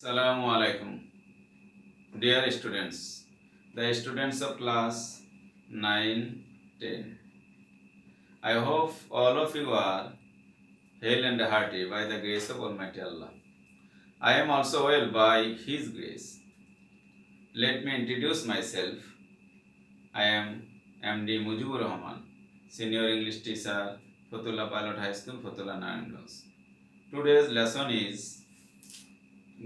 Assalamu alaikum. Dear students, the students of class 9, 10. I hope all of you are hale and hearty by the grace of Almighty Allah. I am also well by His grace. Let me introduce myself. I am MD Mujibur Rahman, Senior English Teacher, Fatullah Pilot High School, Fatullah Naranganj. Today's lesson is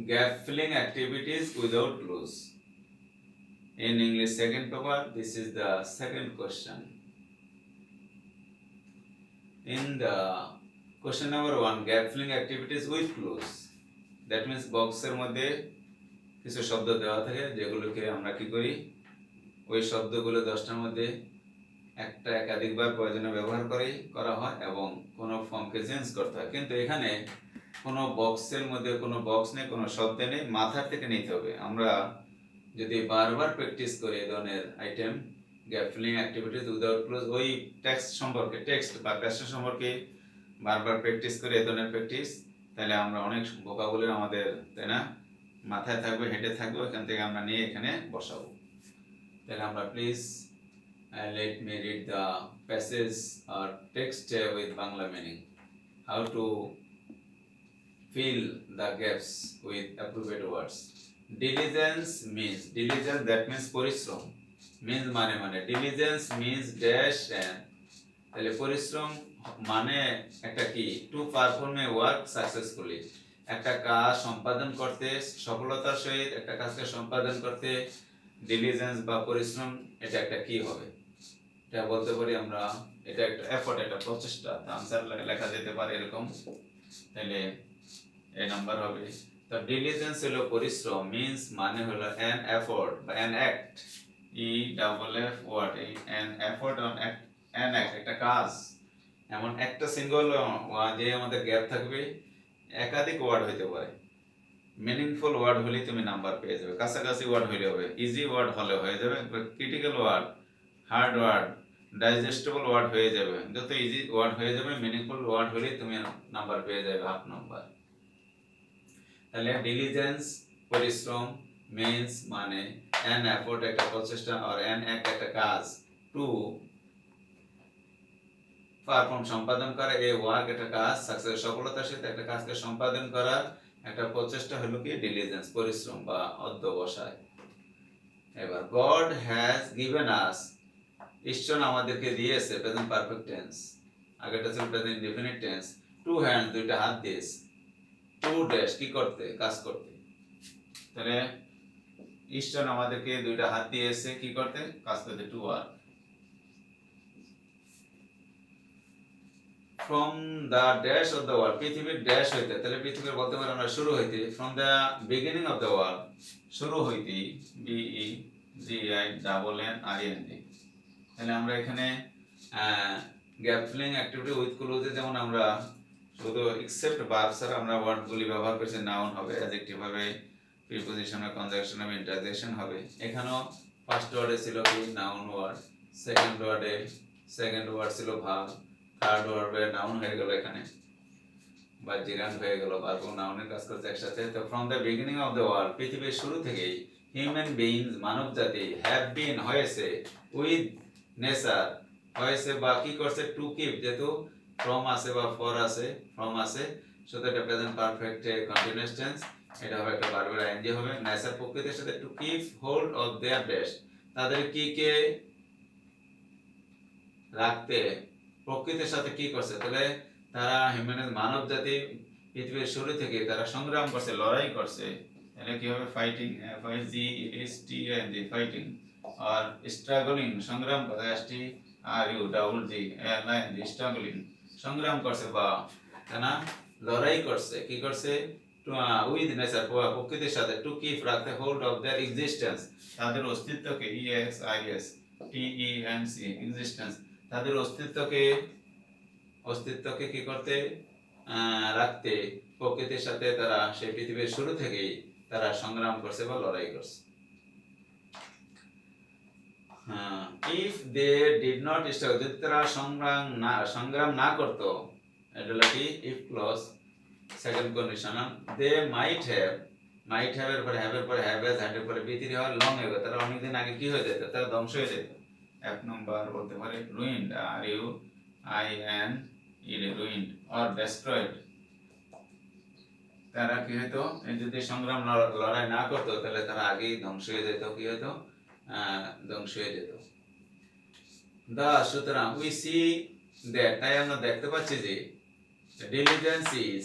gap filling activities without clues. In English second paper, this is the second question. In the question number 1, gap filling activities with clues. That means বক্সের মধ্যে কিছু শব্দ দেওয়া থাকে যেগুলোকে আমরা কি করি, ওই শব্দগুলো 10টার মধ্যে একটা একাধিকবার প্রয়োজনে ব্যবহার করা হয় এবং কোনো ফর্মকে চেঞ্জ করতে হয়। কিন্তু এখানে কোনো বক্সের মধ্যে কোনো বক্স নেই, কোনো শব্দ নেই, মাথার থেকে নিতে হবে। আমরা যদি বারবার প্র্যাকটিস করি এই ধরনের item gap filling activities without close, ওই টেক্সট বা প্যাসেজ সম্পর্কে বারবার প্র্যাকটিস করি এই ধরনের প্র্যাকটিস, তাহলে আমরা অনেক ভোকাবুলারি আমাদের, তাই না, মাথায় থাকবে, হেঁটে থাকবে, এখান থেকে আমরা নিয়ে এখানে বসাবো। তাহলে আমরা please let me read the passage or text with Bangla meaning. How to fill the gaps with appropriate words. Diligence, that means পরিশ্রম, means মানে diligence means dash and, তাহলে পরিশ্রম মানে একটা কি, to perform A work successfully, একটা কাজ সম্পাদন করতে সফলতার সহিত একটা কাজকে সম্পাদন করতে ডিলিজেন্স বা পরিশ্রম, এটা একটা কি হবে, এটা বলতে পারি আমরা, এটা একটা এফর্ট, একটা প্রচেষ্টা। আনসার লেখা যেতে পারে এরকম, তাহলে এই নাম্বার হবে। তো ডিলিজেন্স হলো পরিশ্রম, মিন্স মানে হলো অ্যান এফোর্ট বা an act, EFF word, an effort on an act, একটা কাজ। এমন একটা সিঙ্গল যে আমাদের গ্যাপ থাকবে, একাধিক ওয়ার্ড হইতে পারে। মিনিংফুল ওয়ার্ড হলে তুমি নাম্বার পেয়ে যাবে, কাছাকাছি ওয়ার্ড হইলে হবে, ইজি ওয়ার্ড হলে হয়ে যাবে, critical word, hard word, digestible word হয়ে যাবে। যত ইজি ওয়ার্ড হয়ে যাবে, মিনিংফুল ওয়ার্ড হলে তুমি নাম্বার পেয়ে যাবে, হাফ নাম্বার। তাহলে ডিলিজেন্স পরিশ্রম, মিন্স মানে অ্যান এফোর্ট একটা প্রচেষ্টা, আর অ্যান অ্যাক্ট একটা কাজ, টু পারফর্ম সম্পাদন করা, এ ওয়ার্ক একটা কাজ, সাকসেস সফলতার সাথে একটা কাজকে সম্পাদন করা একটা প্রচেষ্টা হলো কি ডিলিজেন্স পরিশ্রম বা অধ্যবসায়। এবার গড হ্যাজ গিভেন আস, ঈশ্বর আমাদেরকে দিয়েছে, প্রেজেন্ট পারফেক্ট টেন্স, আগেটা ছিল present indefinite tense, to hand দুইটা হাত দিয়েছে, টু ড্যাশ কি করতে, কাজ করতে। তাহলে ঈশ্বর আমাদেরকে দুইটা হাত দিয়েছে কি করতে, কাজ করতে, to work. From the dash of the world, পৃথিবীর ড্যাশ হইতে, তাহলে পৃথিবীর বলতে পারি আমরা শুরু হইতে, from the beginning of the world, শুরু হইতে, BEGINNING। তাহলে আমরা এখানে গ্যাপ ফিলিং অ্যাক্টিভিটি উইথ ক্লোজে যেমন আমরা শুধু এক্সেপ্ট ভার্ব ছাড়া আমরা ওয়ার্ডগুলি ব্যবহার করছি, নাউন হবে, অ্যাডজেক্টিভ হবে, প্রিপোজিশন হবে, কনজাংশন হবে, ইন্টারজেকশন হবে। এখানেও ফার্স্ট ওয়ার্ডে ছিল কি নাউন ওয়ার্ড, সেকেন্ড ওয়ার্ড ছিল ভার্ব, থার্ড ওয়ার্ডে নাউন হয়ে গেল এখানে, বা জিরান হয়ে গেল, ভার্ব ও নাউনের কাজ করছে একসাথে। তো from the beginning of the world, পৃথিবীর শুরু থেকেই, হিউম্যান বিইংস মানব জাতি, হ্যাভ বিন হয়েছে, উইথ নেচার হয়েছে বা কি করছে, টু কিপ, যেহেতু ফ্রম আছে বা ফর আছে, ফ্রম আছে, শুধু এটা প্রেজেন্ট পারফেক্ট কন্টিনিউয়াস টেন্স, এটা হবে একটা ভার্বের আইএনজি হবে। নেচার প্রকৃতির সাথে, to keep hold of there dash, তাদের কি কে রাখতে, প্রকৃতির সাথে কি করছে, তাহলে তারা হিউম্যান মানব জাতি পৃথিবীর শুরু থেকে তারা সংগ্রাম করছে, লড়াই করছে। তাহলে কি হবে, ফাইটিং, FIGSTING, ফাইটিং, আর স্ট্রাগলিং সংগ্রাম করে, STRUGGLING, স্ট্রাগলিং সংগ্রাম করছে বা তারা লড়াই করছে, কি করছে, উইথ নেচার প্রকৃতির সাথে, টু কিপ রাখতে, হোল্ড অফ দেয়ার এক্সিস্টেন্স তাদের অস্তিত্বকে, EXISTENC এক্সিস্টেন্স তাদের অস্তিত্বকে কি করতে, রাখতে, প্রকৃতির সাথে তারা সেই পৃথিবীর শুরু থেকেই তারা সংগ্রাম করছে বা লড়াই করছে। If they did not struggle, যদি তারা সংগ্রাম না করতো, এটা হলো কি if clause, second condition, they might have, might have এর পরে হ্যাভ হ্যাজ হ্যাড এর পরে বি3 হওয়ার লং এগো, তারা অনেকদিন আগে কি হয়ে যেত, তারা ধ্বংস হয়ে যেত। এক নম্বর বলতে পারে রুইন্ড, আর U I N E D, ruined or destroyed. তারা কি হতো, যদি সংগ্রাম লড়াই না করতো তাহলে তারা আগেই ধ্বংস হয়ে যেত, কি হতো, ধ্বংস হয়ে যেত। সুতরাং উই সি দ্যাট, তাই আমরা দেখতে পাচ্ছি যে ডিলিজেন্স ইজ,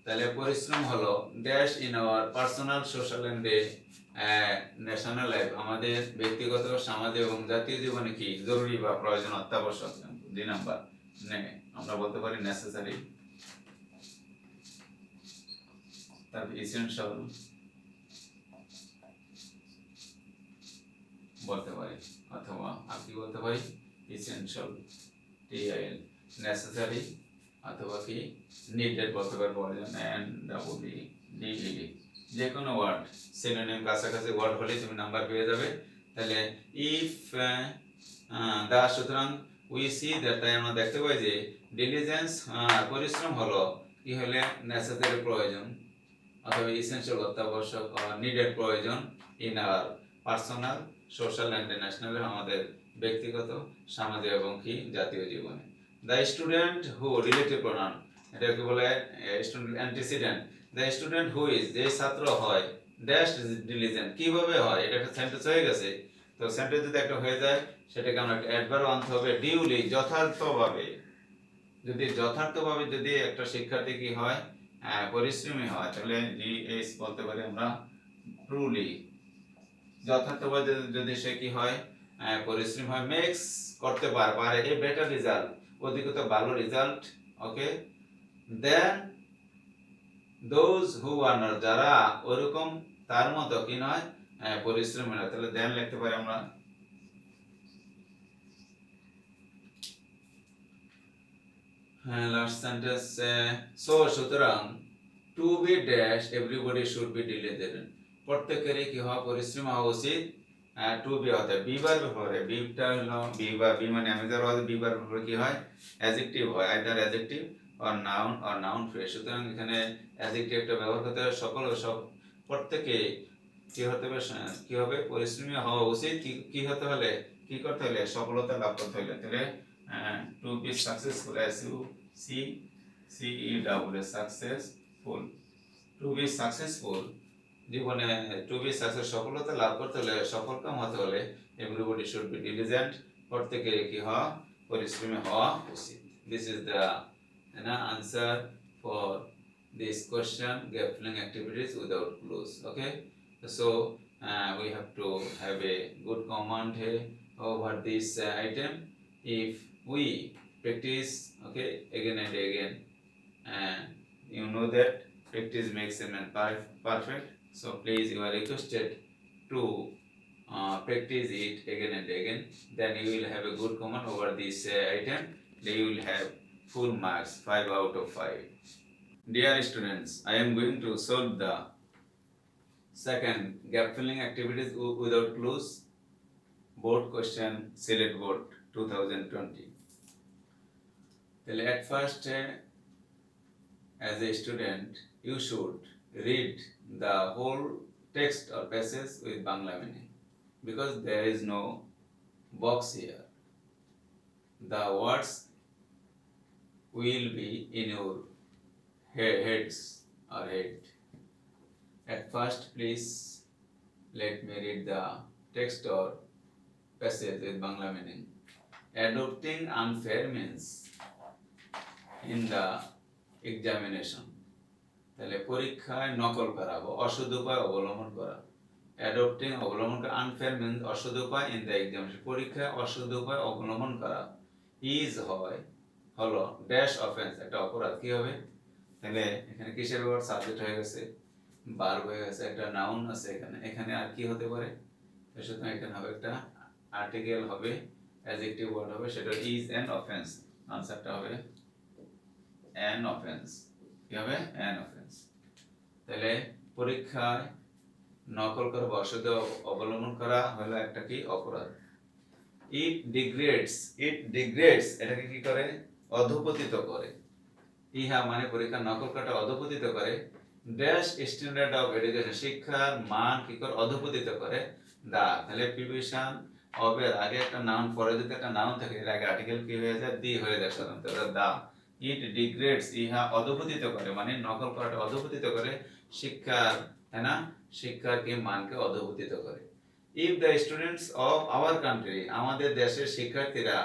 তাহলে পরিশ্রম হলো dash in our personal social and national life, আমাদের ব্যক্তিগত সামাজিক এবং জাতীয় জীবনে কি জরুরি বা প্রয়োজন, অত্যাবশ্যক। 2 নাম্বার আমরা বলতে পারি নেসেসারি, তারপর ইসেনশিয়াল বলতে পারি, অথবা আর কি বলতে পারি, ইসেনশিয়াল টিআইএল, নেসেসারি অথবা কি নিডেড বলতে পারি, প্রয়োজন এন্ড ডাবল ডিইডি, যে কোনো ওয়ার্ড সিনোনিম কাছাকাছি ওয়ার্ড হলে তুমি নাম্বার পেয়ে যাবে। তাহলে ইফ সুতরাং উই সি দ্যাট, তাই আমরা দেখতে পাই যে ডিলিজেন্স পরিশ্রম হলো কি হলে নেসেসারি প্রয়োজন অথবা ইসেনশিয়াল অত্যাবশ্যক, নিডেড প্রয়োজন, in our personal social and national, আমাদের ব্যক্তিগত সামাজিক এবং কি জাতীয় জীবনে। The student who relative pronoun, এটাকে বলে student antecedent. The student who is, যে ছাত্র হয় ড্যাশ ডিলিজেন্ট, কিভাবে হয়, এটা একটা সেন্টেন্স হয়ে গেছে। তো সেন্টেন্স যদি একটা হয়ে যায় সেটাকে আমরা একটা অ্যাডভার্ব আনতে হবে, ডিউলি যথার্থভাবে। যদি যথার্থভাবে যদি একটা শিক্ষার্থী কি হয়, পরিশ্রমী হয়, তাহলে জিএস বলতে পারি আমরা ট্রুলি। যথার্থভাবে যদি সে কি হয়, পরিশ্রমী হয়, মেক্স করতে পারে এ বেটার রেজাল্ট, অধিকতর ভালো result, okay, then those who are not, যারা ওরকম তার মতো কি নয়, পরিশ্রমী নয়, তাহলে দেন লিখতে পারি আমরা। লাস্ট সেন্টেন্স, সো সুতরাং to be dash everybody should be diligent, প্রত্যেকেরই কি হওয়া, পরিশ্রম হওয়া উচিত। টু বি হতে বিবার ব্যাপারে, বিটা হলো বি মানে আমি যারা বিবার ব্যাপারে কি হয়, অ্যাডজেক্টিভ হয়, either adjective or noun phrase. সুতরাং এখানে অ্যাডজেক্টিভ একটা ব্যবহার করতে হবে, সব প্রত্যেকে কি হতে হবে, কি হবে, পরিশ্রমী হওয়া উচিত। কি হতে হলে, কি করতে হলে, সফলতা লাভ করতে হলে। তাহলে to be successful, S U C C E double S, successful, to be successful, জীবনে টু বি সাকসেস, সফলতা লাভ করতে হলে, সফলকাম হতে হলে, এভরিবডি শুড বি ডিলিজেন্ট, প্রত্যেকে কি হওয়া, পরিশ্রমী হওয়া উচিত। This is the answer for this question, gap filling activities without clues. Okay, so we have to have a good command here over this item. If we practice, okay, again and again, you know that practice makes a man perfect. So please, you are requested to practice it again and again. Then you will have a good command over this item. Then you will have full marks, 5 out of 5. Dear students, I am going to solve the second gap filling activities without clues board question, select board 2020. At first, as a student, you should read the whole text or passage with Bangla meaning, because there is no box here. The words will be in your heads or head. At first, please let me read the text or passage with Bangla meaning. Adopting unfair means in the examination, তাহলে পরীক্ষায় নকল করা বা অসৎ উপায় অবলম্বন করা। Adopting অবলম্বন করা, আনফেয়ার মিন্স অসৎ উপায়, ইন দ্য এক্সামিনেশন পরীক্ষায় অসৎ উপায় অবলম্বন করা। ইজ হয় হলো ড্যাশ অফেন্স, একটা অপরাধ। কি হবে, তাহলে এখানে কিসের ব্যাপার, সাবজেক্ট হয়ে গেছে, ভার্ব হয়ে গেছে, একটা নাউন আছে এখানে আর কি হতে পারে, সুতরাং এখানে হবে একটা আর্টিকেল হবে, অ্যাডজেক্টিভ ওয়ার্ড হবে, সেটা ইজ অ্যান অফেন্স। আনসারটা হবে অ্যান অফেন্স। কি হবে, অ্যান অফেন্স। তাহলে পরীক্ষায় নকল করা বা অসৎ অবলম্বন করা হলো একটা কি, অপরাধ। ইট ডিগ্রেডস, এটাকে কি করে, অধপতিত করে। ইহা মানে পরীক্ষা নকল করাটা অধপতিত করে। ড্যাশ স্ট্যান্ডার্ড অফ এডুকেশন শিক্ষার মান কি করে অধপতিত করে দা, তাহলে প্রিভিশন অফ এর আগে একটা নাউন পরে যদি একটা নাউন থাকে এর আগে আর্টিকেল কি হয়ে যায় দি হয়ে যায় সাধারণত দা। ইট ডিগ্রেডস ইহা অধপতিত করে মানে নকল করাটা অধপতিত করে শিক্ষার, তাই না, শিক্ষার কি মানকে অধপতিত করে। If the students of our country আমাদের দেশের শিক্ষার্থীরা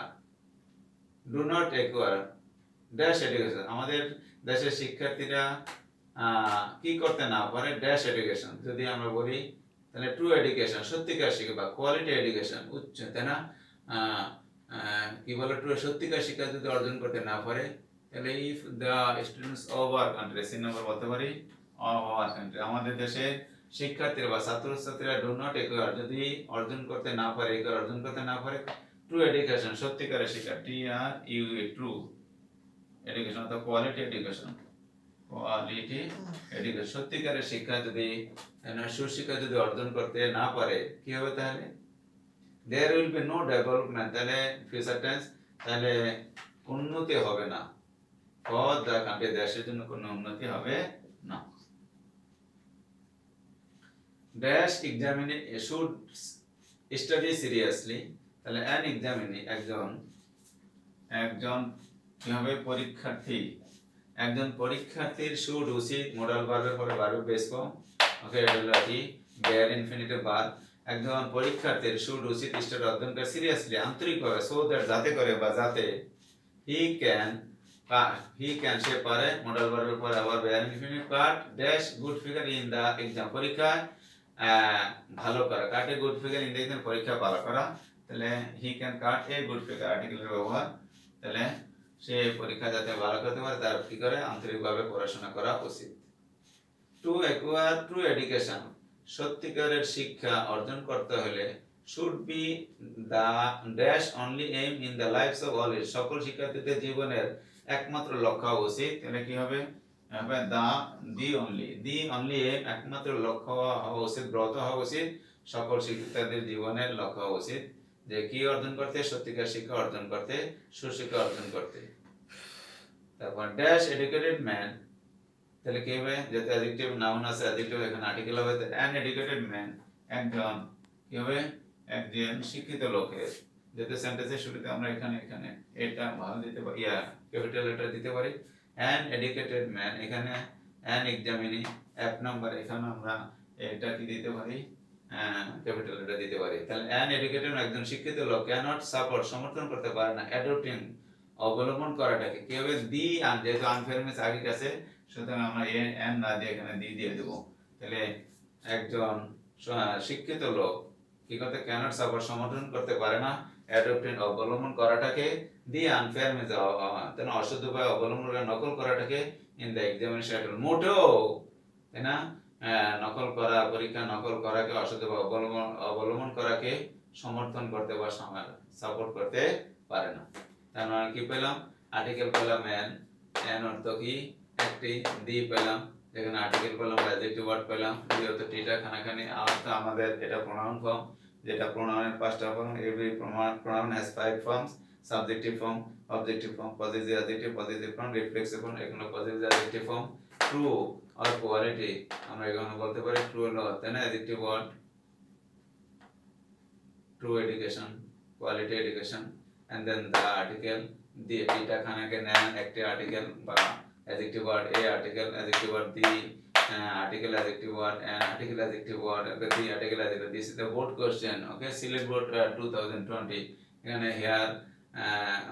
do not acquire dash education আমাদের দেশের শিক্ষার্থীরা কি করতে না পারে ড্যাশ এডুকেশন, যদি আমরা বলি তাহলে ট্রু এডুকেশন সত্যিকার শিক্ষা বা কোয়ালিটি এডুকেশন উচ্চ, তাই না, কি বলে ট্রু সত্যিকার শিক্ষা যদি অর্জন করতে না পারে তাহলে if the students of our country সি নাম্বার বলতে পারি অফ আওয়ার কান্ট্রি আমাদের দেশে শিক্ষার্থীরা বা ছাত্রছাত্রীরা ডু নট অ্যাকোয়ার যদি অর্জন করতে না পারে অর্জন করতে না পারে ট্রু এডুকেশন সত্যিকারের শিক্ষা T R U E true education অর্থাৎ কোয়ালিটি এডুকেশন, কোয়ালিটি এডুকেশন সত্যিকারের শিক্ষা যদি সুশিক্ষা যদি অর্জন করতে না পারে কি হবে তাহলে there will be no development, তাহলে ফিউচার টেন্স, তাহলে উন্নতি হবে না ফর দ্য কান্ট্রি দেশের জন্য কোনো উন্নতি হবে না। ড্যাশ এক্সামিনে শুড স্টাডি সিরিয়াসলি, তাহলে অ্যান এক্সামিনি একজন কি হবে পরীক্ষার্থী, একজন পরীক্ষার্থীর শুড উচিত মোডাল ভার্বের পরে ভার্ব বেস ফর্ম, ওকে এটা হলো কি বেয়ার ইনফিনিটিভ ভার্ব, একজন পরীক্ষার্থীর শুড উচিত স্টাডি অধ্যয়ন করে সিরিয়াসলি আন্তরিকভাবে সো দ্যাট যাতে করে বা যাতে হি ক্যান সে পারে মোডাল ভার্বের পরে আবার bare infinitive cut dash good figure in the exam পরীক্ষায় ভালো করা কাটে good figure in the exam পরীক্ষা ভালো করা, তাহলে he can cut a good figure আর্টিকেলের ব্যবহার, তাহলে সে পরীক্ষা যাতে ভালো করতে পারে তার কি করে আন্তরিকভাবে পড়াশোনা করা উচিত। টু অ্যাকোয়ার ট্রু এডুকেশন সত্যিকারের শিক্ষা অর্জন করতে হলে should be the dash only aim in the lifes of all সকল শিক্ষার্থীদের জীবনের একমাত্র লক্ষ্য হওয়া উচিত, তাহলে কি হবে দা দি অনলি এইম একমাত্র লক্ষ্য হওয়া উচিত ব্রত হওয়া উচিত সকল শিক্ষার্থীদের জীবনের লক্ষ্য হওয়া উচিত যে কি অর্জন করতে সত্যিকার শিক্ষা অর্জন করতে সুশিক্ষা অর্জন করতে। তারপর ড্যাশ এডুকেটেড ম্যান, তাহলে কি হবে যেহেতু অ্যাডজেক্টিভ নাউন আছে অ্যাডজেক্টিভ এখানে আর্টিকেল হবে তো অ্যান এডুকেটেড ম্যান একজন কি হবে একজন শিক্ষিত লোকের, যেহেতু সেন্টেন্সের শুরুতে আমরা এখানে এটা ভালো দিতে পারি ক্যাপিটাল লেটার দিতে পারি অ্যান এডুকেটেড ম্যান, এখানে অ্যান এক্সামিনি এক নাম্বার এখানে আমরা এটা কি দিতে পারি ক্যাপিটাল লেটার দিতে পারি, তাহলে অ্যান এডুকেটেড একজন শিক্ষিত লোক ক্যান নট সাপোর্ট সমর্থন করতে পারে না অ্যাডপ্টিং অবলম্বন করাটাকে কি হবে দি আন যেহেতু আনফেয়ারনেস আগে গেছে সুতরাং আমরা এন না দিয়ে এখানে দি দিয়ে দেব, তাহলে একজন শিক্ষিত লোক কি করতে ক্যানট সাপোর্ট সমর্থন করতে পারে না অ্যাডপ্টিং অবলম্বন করাটাকে দি আনফেয়ারনেস তেন অশুদ্ধ উপায় অবলম্বন করে নকল করাটাকে ইন দ্য এক্সামিনেশন মোটেও, তাই না, নকল করা পরীক্ষা নকল করাকে অশুদ্ধ উপায় অবলম্বন করাকে সমর্থন করতে বা সাপোর্ট করতে পারে না। তার মানে কি পেলাম আর্টিকেল পেলাম এন অর্থ কি একটি দি পেলাম, যেখানে আর্টিকেল পেলাম অ্যাডজেক্টিভ ওয়ার্ড পেলাম দি অর্থ টিটা খানাখানি অর্থ আমাদের এটা প্রোনাউন ফর্ম যেটা প্রোনাউনের পাঁচটা form every pronoun has 5 forms subjective form objective form positive form reflexive form এগুলো পজিটিভ অ্যাডজেক্টিভ ফর্ম ট্রু আর কোয়ালিটি আমরা এখানে বলতে পারি ট্রু হলো তাই না adjective word true education quality education and then the article the এটা খানাকে নেন একটি আর্টিকেল বা adjective word a article adjective word the article adjective word and article adjective word the article adjective this is the board question okay select board 2020 এখানে here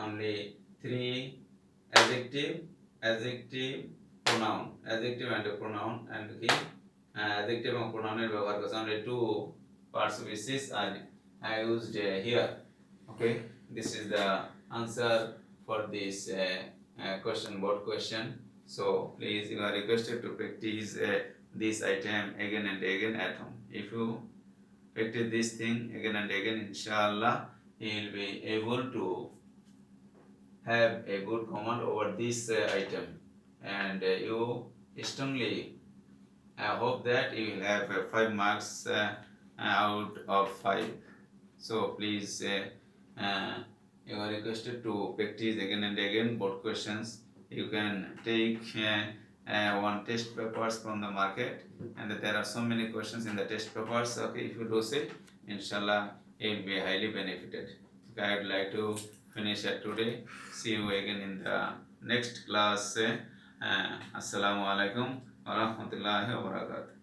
only 3 adjective pronoun adjective and pronoun and কি adjective এবং pronoun এর ব্যবহার করছে only two parts of speech I used here okay. This is the answer for this question board question, so please you are requested to practice this item again and again at home. If you practice this thing again and again inshallah you will be able to have a good command over this item and you strongly I hope that you will have 5 marks out of 5, so please you are requested to practice again and again board questions. You can take one test papers from the market, and there are so many questions in the test papers. Okay, if you do so, inshallah, you will be highly benefited. Okay, I would like to finish it today. See you again in the next class. Assalamu alaikum wa rahmatullahi wa barakatuh.